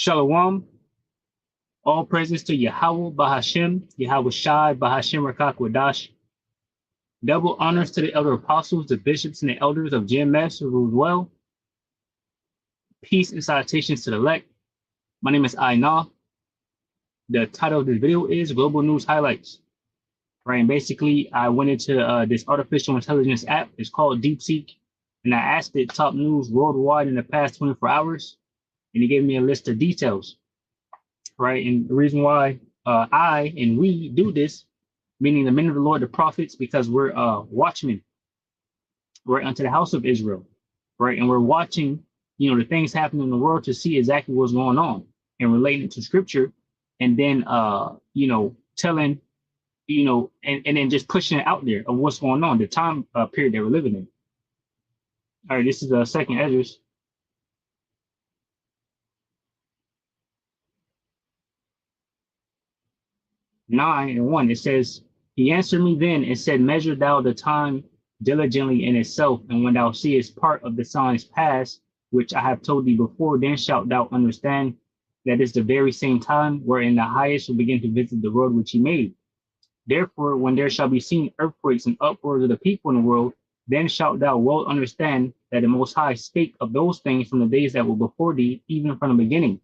Shalom. All praises to Yahweh Bahashem, Yahweh Shai, Bahashem Rakak Wadash. Double honors to the elder apostles, the bishops, and the elders of GMS who ruled well. Peace and salutations to the elect. My name is Aina. The title of this video is Global News Highlights. Right, and basically, I went into this artificial intelligence app. It's called DeepSeek, and I asked it top news worldwide in the past 24 hours, and it gave me a list of details. Right, and the reason why I and we do this, meaning the men of the Lord, the prophets, because we're watchmen, right, unto the house of Israel, right, and we're watching, the things happening in the world to see exactly what's going on and relating it to Scripture, and then telling. And then just pushing it out there of what's going on, the time period that we're living in. All right, this is the second Esdras. 9:1. It says, "He answered me then and said, Measure thou the time diligently in itself, and when thou seest part of the signs pass, which I have told thee before, then shalt thou understand that it's the very same time wherein the highest will begin to visit the world which he made. Therefore, when there shall be seen earthquakes and uproars of the people in the world, then shalt thou well understand that the Most High spake of those things from the days that were before thee, even from the beginning.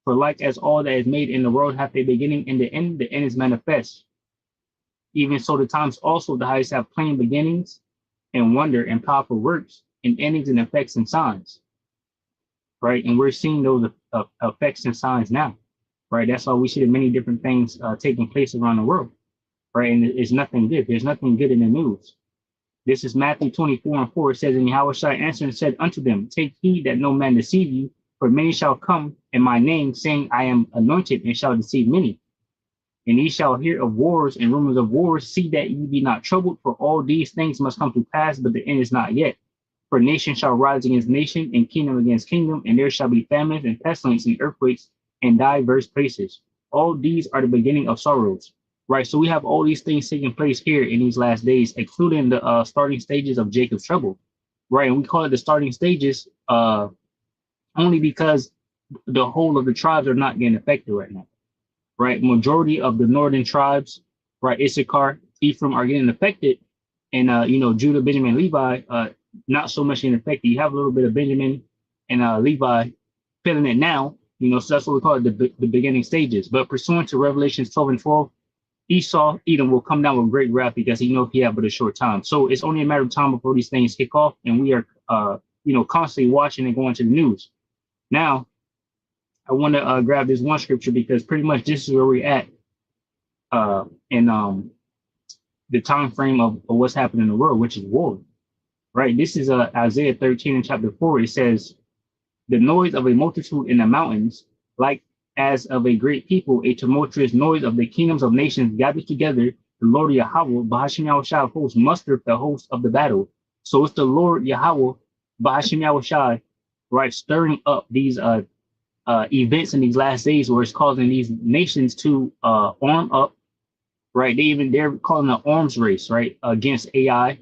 For like as all that is made in the world hath a beginning and the end is manifest. Even so the times also the highest have plain beginnings and wonder and powerful works and endings and effects and signs." Right, and we're seeing those effects and signs now. Right, that's why we see the many different things taking place around the world. Right, and it's nothing good. There's nothing good in the news. This is Matthew 24:4. It says, "And Yahweh Shai answered and said unto them, Take heed that no man deceive you, for many shall come in my name, saying, I am anointed, and shall deceive many. And ye shall hear of wars and rumors of wars. See that ye be not troubled, for all these things must come to pass, but the end is not yet. For nation shall rise against nation, and kingdom against kingdom, and there shall be famines and pestilence and earthquakes in diverse places. All these are the beginning of sorrows." Right, so we have all these things taking place here in these last days, including the starting stages of Jacob's trouble. Right, and we call it the starting stages only because the whole of the tribes are not getting affected right now. Right, majority of the northern tribes, right, Issachar, Ephraim, are getting affected, and Judah, Benjamin, Levi, not so much getting affected. You have a little bit of Benjamin and Levi feeling it now. So that's what we call it, the beginning stages. But pursuant to Revelations 12:12. Esau, Edom, will come down with great wrath because he knows he has but a short time. So it's only a matter of time before these things kick off, and we are, constantly watching and going to the news. Now, I want to grab this one scripture because pretty much this is where we're at in the time frame of what's happening in the world, which is war. Right. This is Isaiah 13 and chapter 4. It says, "The noise of a multitude in the mountains, like as of a great people, a tumultuous noise of the kingdoms of nations gathered together. The Lord Yahweh, Bahashem Yahweh Shai of hosts, mustered the host of the battle." So it's the Lord Yahweh, Bahashem Yahweh Shai, right, stirring up these events in these last days where it's causing these nations to arm up. Right, they're calling an arms race, right, against AI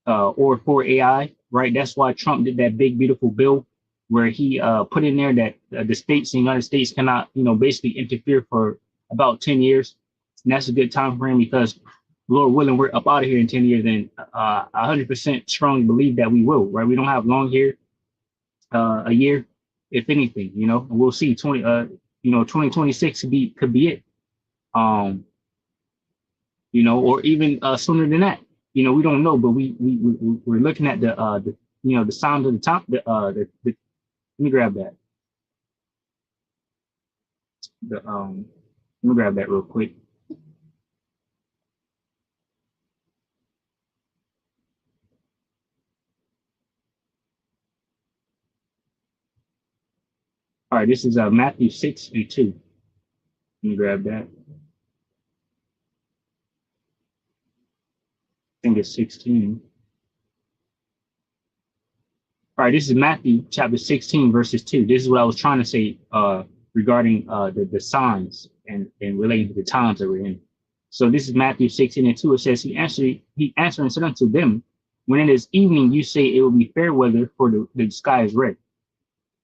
or for AI. Right, that's why Trump did that big beautiful bill where he put in there that the United States cannot, basically interfere for about 10 years. And that's a good time frame because, Lord willing, we're up out of here in 10 years. And 100% strongly believe that we will, right? We don't have long here, a year, if anything, and we'll see 2026 could be it. Or even sooner than that. We don't know, but we're looking at the signs of the top, let me grab that. Let me grab that real quick. All right, this is Matthew 6:2. Let me grab that. I think it's 16. All right, this is Matthew chapter 16, verses 2. This is what I was trying to say regarding the signs and relating to the times that we're in. So this is Matthew 16:2. It says, He answered and said unto them, When it is evening, you say it will be fair weather, for the sky is red.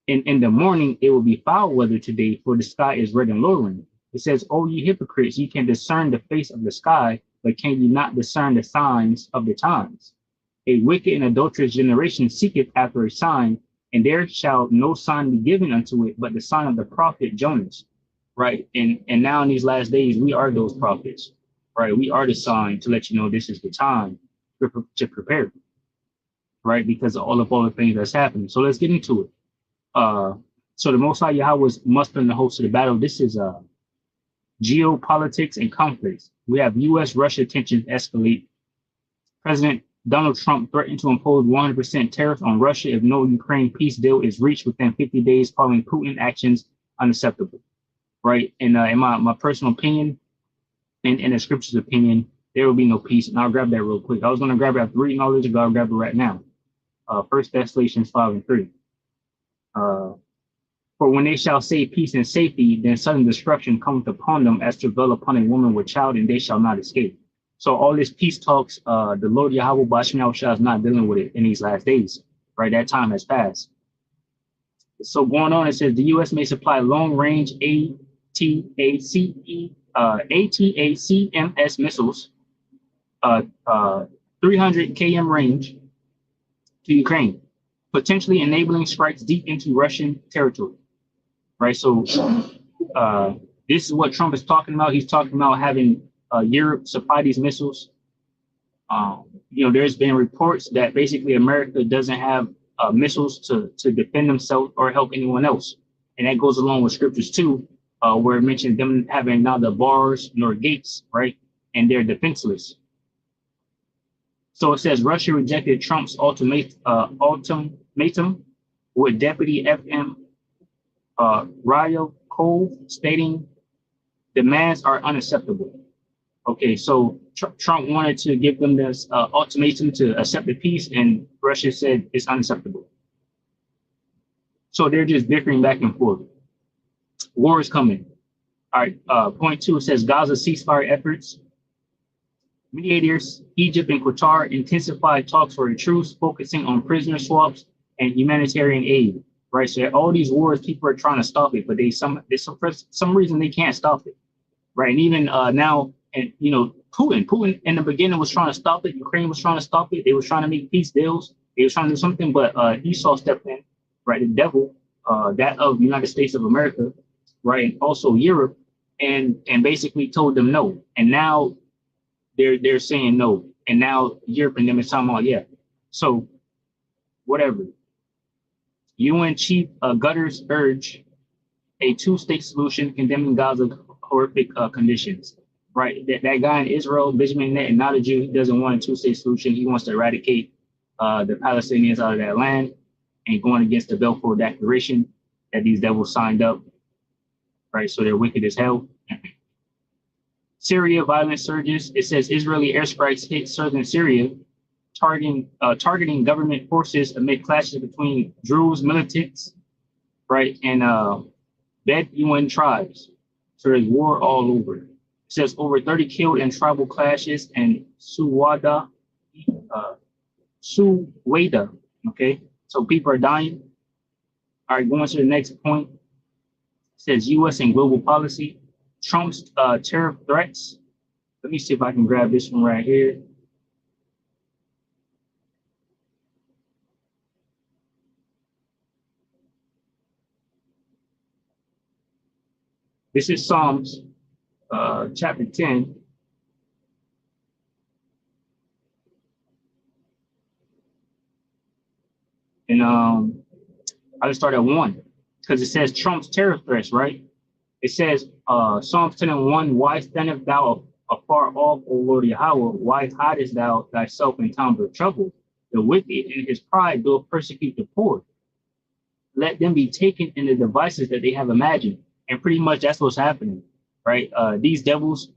In the morning it will be foul weather today, for the sky is red and lowering. It says, "O ye hypocrites, ye can discern the face of the sky, but can ye not discern the signs of the times? A wicked and adulterous generation seeketh after a sign, and there shall no sign be given unto it, but the sign of the prophet Jonas." Right. And now in these last days, we are those prophets, right? We are the sign to let you know this is the time to prepare, right? Because of all the things that's happening. So let's get into it. So the Most High Yahweh is mustering the host of the battle. This is geopolitics and conflicts. We have U.S.-Russia tensions escalate. President Donald Trump threatened to impose 100% tariff on Russia if no Ukraine peace deal is reached within 50 days, calling Putin actions unacceptable. Right. And in my personal opinion, and in the scripture's opinion, there will be no peace. And I'll grab that real quick. I was going to grab it after reading all this, but I'll grab it right now. 1 Thessalonians 5:3. For when they shall say peace and safety, then sudden destruction cometh upon them as travail upon a woman with child, and they shall not escape. So all this peace talks, the Lord Yahweh Bashim Yahushua is not dealing with it in these last days. Right. That time has passed. So going on, it says the U.S. may supply long-range ATACMS missiles, 300 km range to Ukraine, potentially enabling strikes deep into Russian territory. Right. So this is what Trump is talking about. He's talking about having Europe supply these missiles. There's been reports that basically America doesn't have missiles to defend themselves or help anyone else. And that goes along with scriptures too, where it mentioned them having neither bars nor gates, right? And they're defenseless. So it says Russia rejected Trump's ultimatum with Deputy FM Ryabkov stating demands are unacceptable. Okay, so Trump wanted to give them this ultimatum to accept the peace, and Russia said it's unacceptable. So they're just bickering back and forth. War is coming. All right, point 2, it says Gaza ceasefire efforts. Mediators, Egypt and Qatar intensified talks for a truce, focusing on prisoner swaps and humanitarian aid. Right, so all these wars, people are trying to stop it, but for some reason they can't stop it. Right, and even now, and Putin in the beginning was trying to stop it. Ukraine was trying to stop it. They were trying to make peace deals. They were trying to do something, but Esau stepped in. Right, the devil, that of the United States of America, right, and also Europe, and basically told them no. And now they're saying no. And now Europe and them is talking about yeah. So whatever. UN Chief Guterres urged a two-state solution, condemning Gaza's horrific conditions. Right, that guy in Israel, Benjamin Netanyahu, he doesn't want a two-state solution. He wants to eradicate the Palestinians out of that land, and going against the Balfour Declaration that these devils signed up. Right, so they're wicked as hell. Syria violence surges. It says Israeli airstrikes hit southern Syria, targeting government forces amid clashes between Druze militants, right, and Bedouin tribes. So there's war all over. It says over 30 killed in tribal clashes in Suwada. Okay, so people are dying. All right, going to the next point. It says U.S. and global policy. Trump's tariff threats. Let me see if I can grab this one right here. This is Psalms chapter 10. And I'll just start at 1, because it says Trump's tariff threats, right? It says Psalms 10 and 1, why standest thou afar off, O Lord Yahweh? Why hidest thou thyself in times of trouble? The wicked in his pride will persecute the poor. Let them be taken in the devices that they have imagined. And pretty much that's what's happening, right? These devils,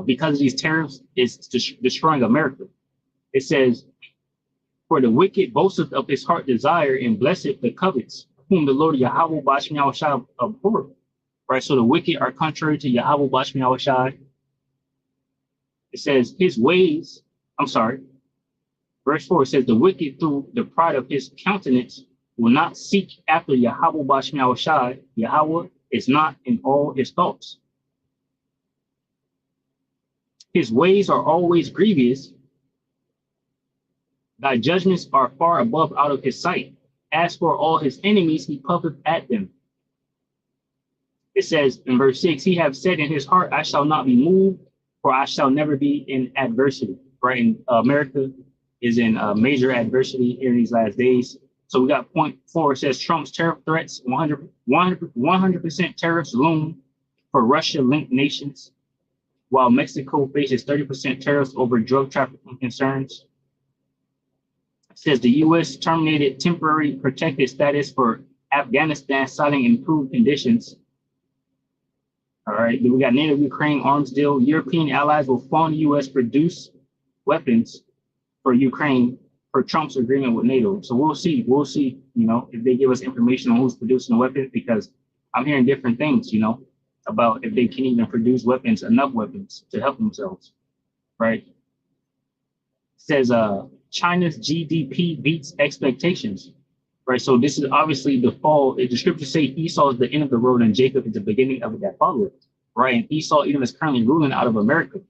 because of these tariffs, is destroying America. It says, for the wicked boasteth of his heart desire, and blessed the covets, whom the Lord Yahweh Bashim Yahushua abhor. Right, so the wicked are contrary to Yahweh Bashim Yahushua. It says his ways, verse 4, it says the wicked through the pride of his countenance will not seek after Yahweh Bashmiao Shai. Yahweh is not in all his thoughts. His ways are always grievous. Thy judgments are far above out of his sight. As for all his enemies, he puffeth at them. It says in verse 6, he have said in his heart, I shall not be moved, for I shall never be in adversity. Right? And America is in major adversity here in these last days. So we got point 4. It says Trump's tariff threats, 100% tariffs loom for Russia-linked nations, while Mexico faces 30% tariffs over drug trafficking concerns. It says the U.S. terminated temporary protected status for Afghanistan, citing improved conditions. All right, then we got NATO Ukraine arms deal. European allies will fund U.S. produce weapons for Ukraine for Trump's agreement with NATO. So we'll see, you know, if they give us information on who's producing the weapons, because I'm hearing different things, you know, about if they can even produce weapons, enough weapons to help themselves, right? It says China's GDP beats expectations, right? So this is obviously the fall. The scriptures say Esau is the end of the road and Jacob is the beginning of that follower, right? And Esau even is currently ruling out of America,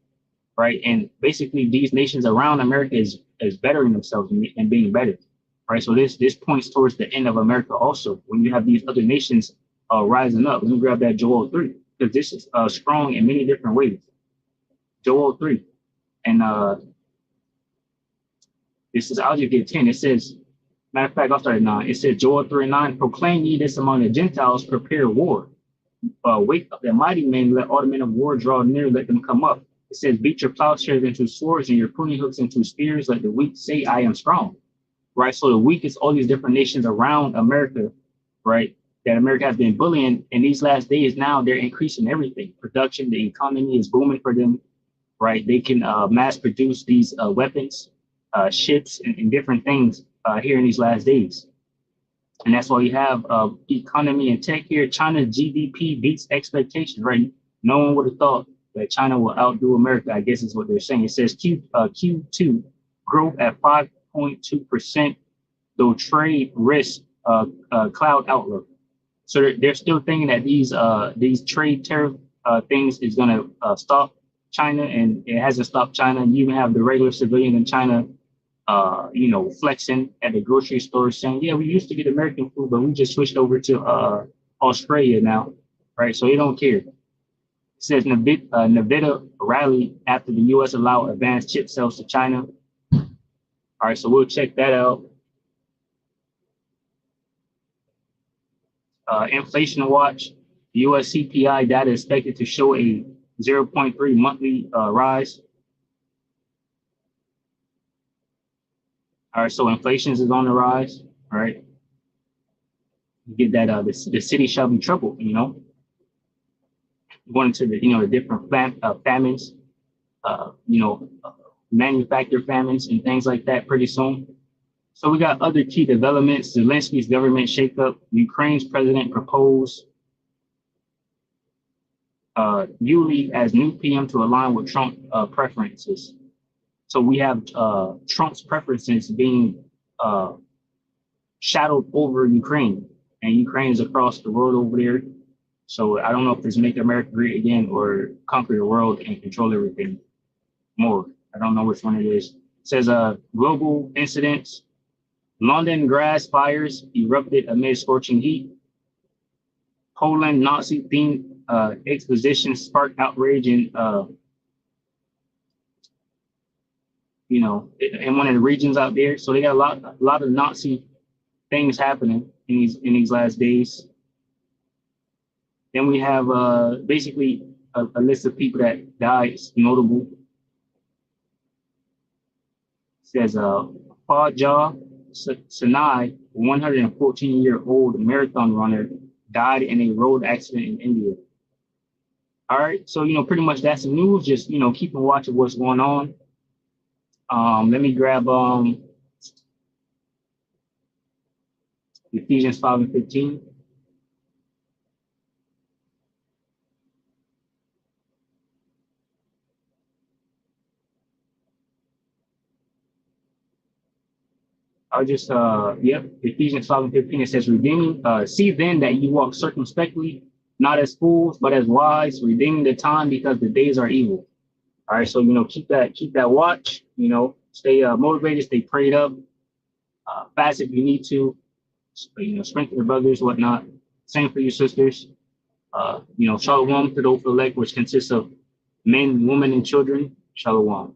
right? And basically these nations around America is bettering themselves and being better, right? So this points towards the end of America also, when you have these other nations rising up. Let me grab that Joel 3, because this is strong in many different ways. Joel 3. And this is, I'll just get 10. It says, matter of fact, I'll start at 9. It says, Joel 3 and 9, proclaim ye this among the Gentiles, prepare war. Wake up the mighty men, let all the men of war draw near, let them come up. It says, beat your plowshares into swords and your pruning hooks into spears. Let the weak say, I am strong. Right? So the weak is all these different nations around America, right? That America has been bullying. In these last days now, they're increasing everything. Production, the economy is booming for them, right? They can mass produce these weapons, ships, and different things here in these last days. And that's why you have economy and tech here. China's GDP beats expectations, right? No one would have thought that China will outdo America, I guess is what they're saying. It says Q2 growth at 5.2%, though trade risk cloud outlook. So they're still thinking that these trade tariff things is going to stop China, and it hasn't stopped China. You even have the regular civilian in China, you know, flexing at the grocery store saying, yeah, we used to get American food, but we just switched over to Australia now, right? So they don't care. It says Nvidia rallied after the U.S. allowed advanced chip sales to China. All right, so we'll check that out. Inflation watch, U.S. CPI data is expected to show a 0.3 monthly rise. All right, so inflation is on the rise. All right, you get that the city shall be troubled. You know, going into the the different famines, manufactured famines and things like that pretty soon. So we got other key developments. Zelensky's government shakeup. Ukraine's president proposed Yuli as new PM to align with Trump preferences. So we have Trump's preferences being shadowed over Ukraine, and Ukraine is across the world over there. So I don't know if it's make America great again or conquer the world and control everything more. I don't know which one it is. It says global incidents. London grass fires erupted amid scorching heat. Poland Nazi-themed exposition sparked outrage in in one of the regions out there. So they got a lot of Nazi things happening in these last days. Then we have basically a list of people that died. It's notable. It says Faja Sanai, 114-year-old marathon runner, died in a road accident in India. All right, so pretty much that's the news. Just keep a watch of what's going on. Let me grab Ephesians 5:15. I'll just yep, Ephesians 5:15, it says, redeeming, see then that you walk circumspectly, not as fools, but as wise, redeeming the time because the days are evil. All right, so keep that watch, stay motivated, stay prayed up, fast if you need to, strengthen your brothers, whatnot. Same for your sisters. Shalom to those elect, which consists of men, women, and children. Shalom.